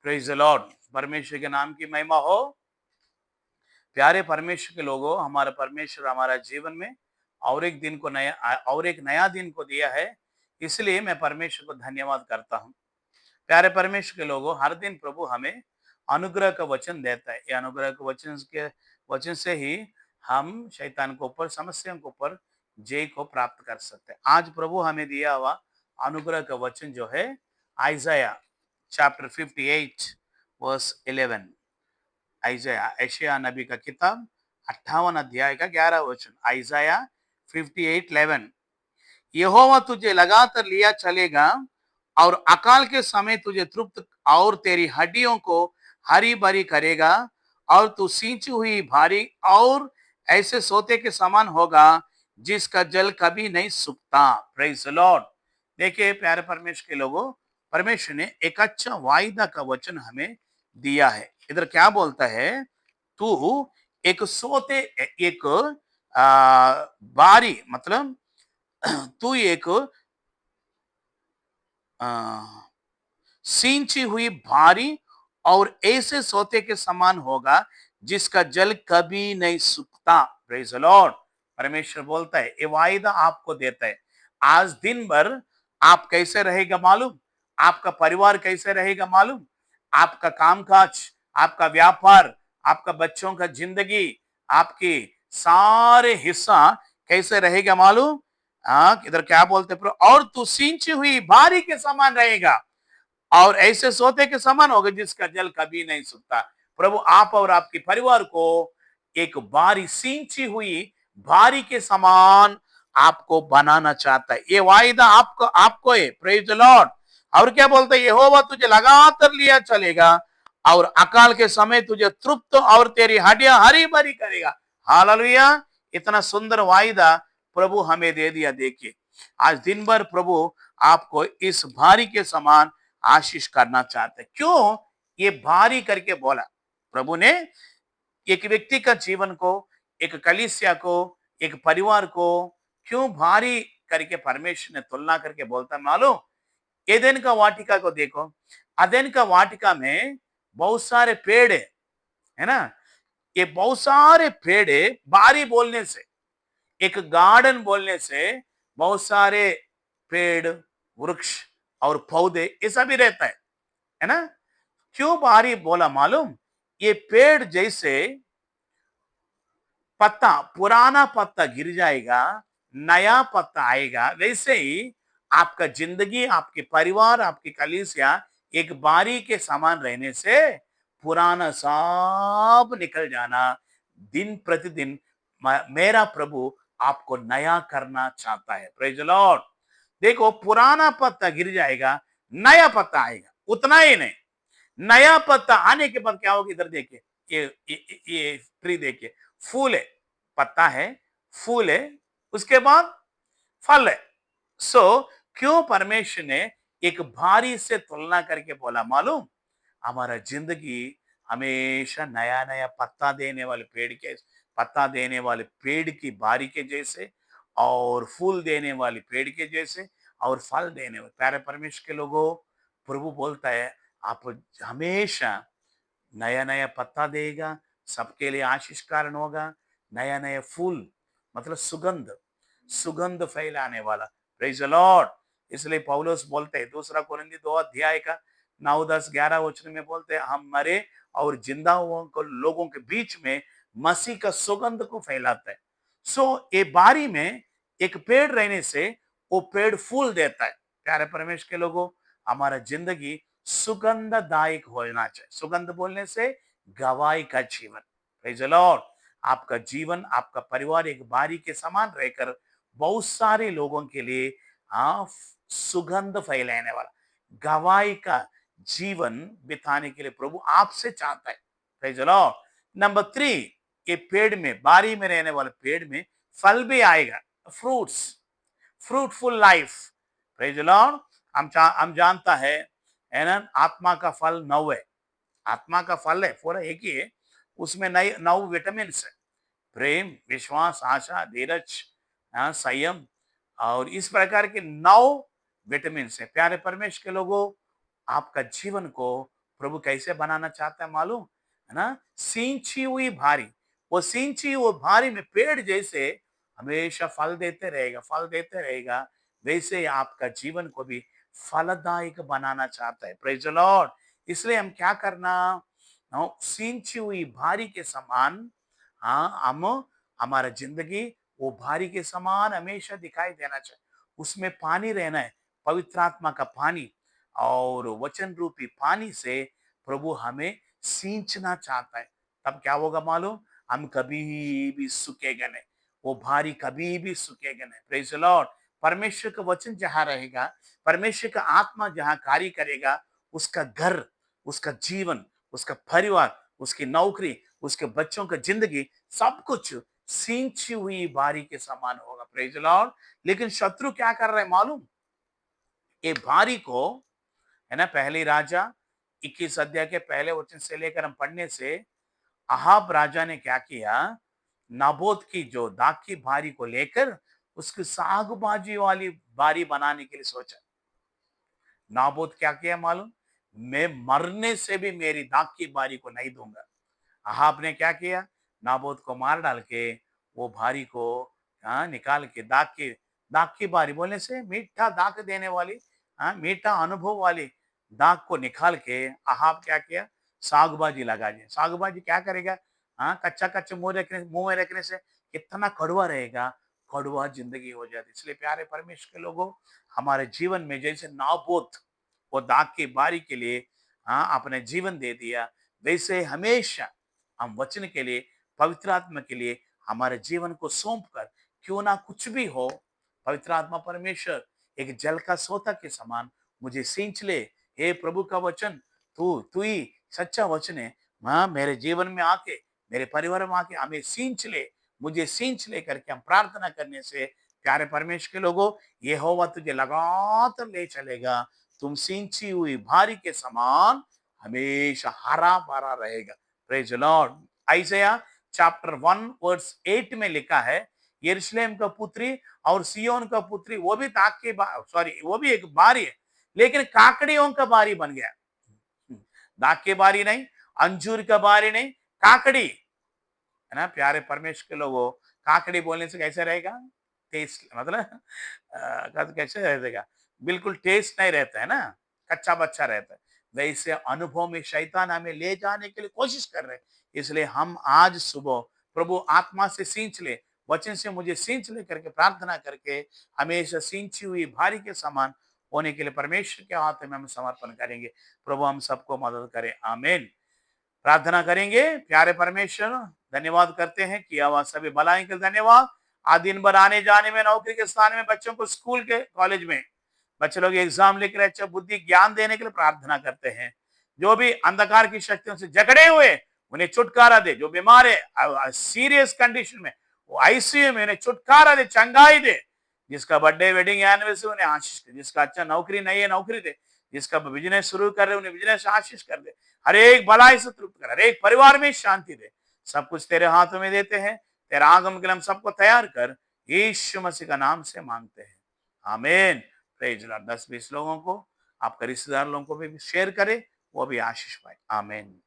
Praise the Lord. परमेश्वर के नाम की महिमा हो। प्यारे परमेश्वर के लोगों, हमारा परमेश्वर हमारा जीवन में और एक नया दिन को दिया है, इसलिए मैं परमेश्वर को धन्यवाद करता हूँ। प्यारे परमेश्वर के लोगों, हर दिन प्रभु हमें अनुग्रह का वचन देता है। ये अनुग्रह के वचन से ही हम शैतान के ऊपर, समस्याओं के ऊपर जय को प्राप्त कर सकते हैं। आज प्रभु हमें दिया हुआ अनुग्रह का वचन जो है आइजाया चैप्टर 58 वर्स 11। ऐशाया नबी का किताब 58 अध्याय का 11 वचन। आइजाया 58:11। यहोवा तुझे लगातार लिया चलेगा और अकाल के समय तुझे तृप्त और तेरी हड्डियों को हरी भरी करेगा और तू सींची हुई भारी और ऐसे सोते के समान होगा जिसका जल कभी नहीं सूखता। Praise the Lord. देखिए प्यारे परमेश्वर के लोगों, परमेश्वर ने एक अच्छा वायदा का वचन हमें दिया है। इधर क्या बोलता है? तू एक सोते एक बारी मतलब तू एक सींची हुई भारी और ऐसे सोते के समान होगा जिसका जल कभी नहीं सूखता। Praise the Lord. परमेश्वर बोलता है, ये वायदा आपको देता है। आज दिन भर आप कैसे रहेगा मालूम? आपका परिवार कैसे रहेगा मालूम? आपका कामकाज, आपका व्यापार, आपका बच्चों का जिंदगी, आपकी सारे हिस्सा कैसे रहेगा मालूम? इधर क्या बोलते और तू सींची हुई भारी के समान रहेगा और ऐसे सोते के समान होगा जिसका जल कभी नहीं सूखता। प्रभु आप और आपके परिवार को एक बारी सींची हुई भारी के समान आपको बनाना चाहता है। ये वायदा आपको है। Praise the Lord. और क्या बोलते हैं? यहोवा तुझे लगातार लिया चलेगा और अकाल के समय तुझे तृप्त और तेरी हड्डियां हरी भरी करेगा। हालेलुया। इतना सुंदर वायदा प्रभु हमें दे दिया। देखिए आज दिन भर प्रभु आपको इस भारी के समान आशीष करना चाहते हैं। क्यों ये भारी करके बोला? प्रभु ने एक व्यक्ति का जीवन को, एक कलीसिया को, एक परिवार को क्यों भारी करके परमेश्वर ने तुलना करके बोलता मालूम? एदेन का वाटिका को देखो। अदेन का वाटिका में बहुत सारे पेड़ है ना? ये बहुत सारे पेड़ भारी बोलने से, एक गार्डन बोलने से बहुत सारे पेड़, वृक्ष और पौधे ये सभी रहता है ना? क्यों भारी बोला मालूम? ये पेड़ जैसे पत्ता, पुराना पत्ता गिर जाएगा, नया पत्ता आएगा, वैसे ही आपका जिंदगी, आपके परिवार, आपकी कलीसिया एक बारी के समान रहने से पुराना सब निकल जाना। दिन प्रतिदिन मेरा प्रभु आपको नया करना चाहता है। Praise the Lord. देखो पुराना पत्ता गिर जाएगा, नया पत्ता आएगा। उतना ही नहीं, नया पत्ता आने के बाद क्या होगा? इधर देखिए, ये ट्री देखिए, फूल है, पत्ता है, फूल है, उसके बाद फल है। क्यों परमेश्वर ने एक भारी से तुलना करके बोला मालूम? हमारा जिंदगी हमेशा नया नया पत्ता देने वाले पेड़ की बारी के जैसे और फूल देने वाले पेड़ के जैसे और फल देने वाले। प्यारे परमेश्वर के लोगों, प्रभु बोलता है आप हमेशा नया नया पत्ता देगा, सबके लिए आशीष कारण होगा। नया नया फूल मतलब सुगंध, सुगंध फैलाने वाला। Praise the Lord. इसलिए पौलुस बोलते हैं, दूसरा कोरिन्थी 2 अध्याय का 9, 10, 11 वचन में बोलते हैं, हम मरे और जिंदा हुओं को लोगों के बीच में मसीह का सुगंध को फैलाता है। ये बारी में एक पेड़ रहने से वो पेड़ फूल देता है। प्यारे परमेश्वर के लोगों, हमारा जिंदगी सुगंधदायक होना चाहिए। सुगंध बोलने से गवाही का जीवन। Praise the Lord. आपका जीवन, आपका परिवार एक बारी के समान रहकर बहुत सारे लोगों के लिए सुगंध फैलाने वाला गवाही का जीवन बिताने के लिए प्रभु आपसे चाहता है। Praise the Lord. नंबर 3, ये पेड़ में, बारी में रहने वाले पेड़ में फल भी आएगा, fruits, fruitful life. Praise the Lord. हम जानता है ना, आत्मा का फल 9 है। आत्मा का फल है पूरा एक ही है, उसमें 9 विटामिन है। प्रेम, विश्वास, आशा, धीरज, संयम और इस प्रकार के 9 विटामिन है। प्यारे परमेश्वर के लोगों, आपका जीवन को प्रभु कैसे बनाना चाहता है मालूम है ना? सींची हुई भारी, वो सींची हुई भारी में पेड़ जैसे हमेशा फल देते रहेगा, फल देते रहेगा। वैसे ही आपका जीवन को भी फलदायक बनाना चाहता है। Praise the Lord. इसलिए हम क्या करना, सींची हुई भारी के समान, हाँ, हम हमारा जिंदगी वो भारी के समान हमेशा दिखाई देना चाहिए। उसमें पानी रहना है, पवित्र आत्मा का पानी और वचन रूपी पानी से प्रभु हमें सींचना चाहता है। तब क्या होगा मालूम? हम कभी भी सूखेगा नहीं, वो भारी कभी भी सूखेगा नहीं। Praise the Lord. परमेश्वर का वचन जहां रहेगा, परमेश्वर का आत्मा जहां कार्य करेगा, उसका घर, उसका जीवन, उसका परिवार, उसकी नौकरी, उसके बच्चों का जिंदगी, सब कुछ सींची हुई बारी के समान होगा। Praise the Lord. लेकिन शत्रु क्या कर रहे हैं मालूम? ये भारी को, है ना, पहले राजा 21 अध्याय के पहले वचन से लेकर हम पढ़ने से, अहाब राजा ने क्या किया, नाबोत की जो दाख की बारी को लेकर उसकी सागबाजी वाली बारी बनाने के लिए सोचा। नाबोत क्या किया मालूम? मैं मरने से भी मेरी दाख की बारी को नहीं दूंगा। अहाब ने क्या किया? नाबोत को मार डाल के वो भारी को, निकाल के दाख की बारी बोलने से मीठा दाख देने वाली, मीठा अनुभव वाली दाख को निकाल के अहाब क्या किया? सागबाजी लगा दिया। सागबाजी क्या करेगा? कच्चा कच्चा मुंह में रखने से कितना कड़वा रहेगा, कड़वा जिंदगी हो जाती। इसलिए प्यारे परमेश्वर के लोगों, हमारे जीवन में जैसे नाबोत वो दाग की बारी के लिए अपने जीवन दे दिया, वैसे हमेशा हम वचन के लिए, पवित्र आत्मा के लिए हमारे जीवन को सौंप कर, क्यों ना कुछ भी हो, पवित्र आत्मा परमेश्वर एक जल का सोता के समान मुझे सींच ले। हे प्रभु का वचन, तू तू ही सच्चा वचन है। मेरे जीवन में आके, मेरे परिवार में आके हमें सींच ले, मुझे सींच ले करके हम प्रार्थना करने से, प्यारे परमेश्वर के लोगों, यहोवा तुझे लगातार ले चलेगा। तुम सींची हुई भारी के समान हमेशा हरा भरा रहेगा। Praise the Lord. Isaiah chapter 1 verse 8 में लिखा है, यरूशलेम का पुत्री और सियोन का पुत्री, वो भी ताक की सॉरी, वो भी एक बारी है, लेकिन काकड़ियों का बारी बन गया। दाग की बारी नहीं, अंजूर का बारी नहीं, काकड़ी, है ना। प्यारे परमेश्वर के लोगों, काकड़ी बोलने से कैसे रहेगा? टेस्ट मतलब कैसे रहेगा? बिल्कुल टेस्ट नहीं रहता है ना, कच्चा बच्चा रहता है। वैसे अनुभव में शैतान हमें ले जाने के लिए कोशिश कर रहे हैं। इसलिए हम आज सुबह प्रभु आत्मा से सींच ले, वचन से मुझे सींच ले करके प्रार्थना करके हमेशा सींची हुई भारी के समान होने के लिए परमेश्वर के हाथ में हम समर्पण करेंगे। प्रभु हम सबको मदद करे। आमीन। प्रार्थना करेंगे। प्यारे परमेश्वर, धन्यवाद करते हैं कि आवाज सभी भलाई के लिए धन्यवाद। आज दिन भर आने जाने में, नौकरी के स्थान में, बच्चों को स्कूल के कॉलेज में बच्चे लोग एग्जाम लेकर अच्छा बुद्धि ज्ञान देने के लिए प्रार्थना करते हैं। जो भी अंधकार की शक्तियों से जकड़े हुए, उन्हें छुटकारा दे। जो बीमार है सीरियस कंडीशन में, वो आईसीयू में, उन्हें छुटकारा दे, चंगाई दे। जिसका बर्थडे, वेडिंग एनिवर्सरी, उन्हें आशीष दे। जिसका अच्छा नौकरी नहीं है, नौकरी दे। जिसका बिजनेस शुरू कर रहे, उन्हें बिजनेस आशीष कर दे। हर एक भलाई से तृप्त कर, हर एक परिवार में शांति दे। सब कुछ तेरे हाथों में देते हैं। तेरा आगम के लिए हम सबको तैयार कर, यीशु मसीह का नाम से मांगते हैं। आमीन। Praise Lord. 10-20 लोगों को, आपका रिश्तेदार लोगों को भी शेयर करें, वो भी आशीष पाए। आमीन।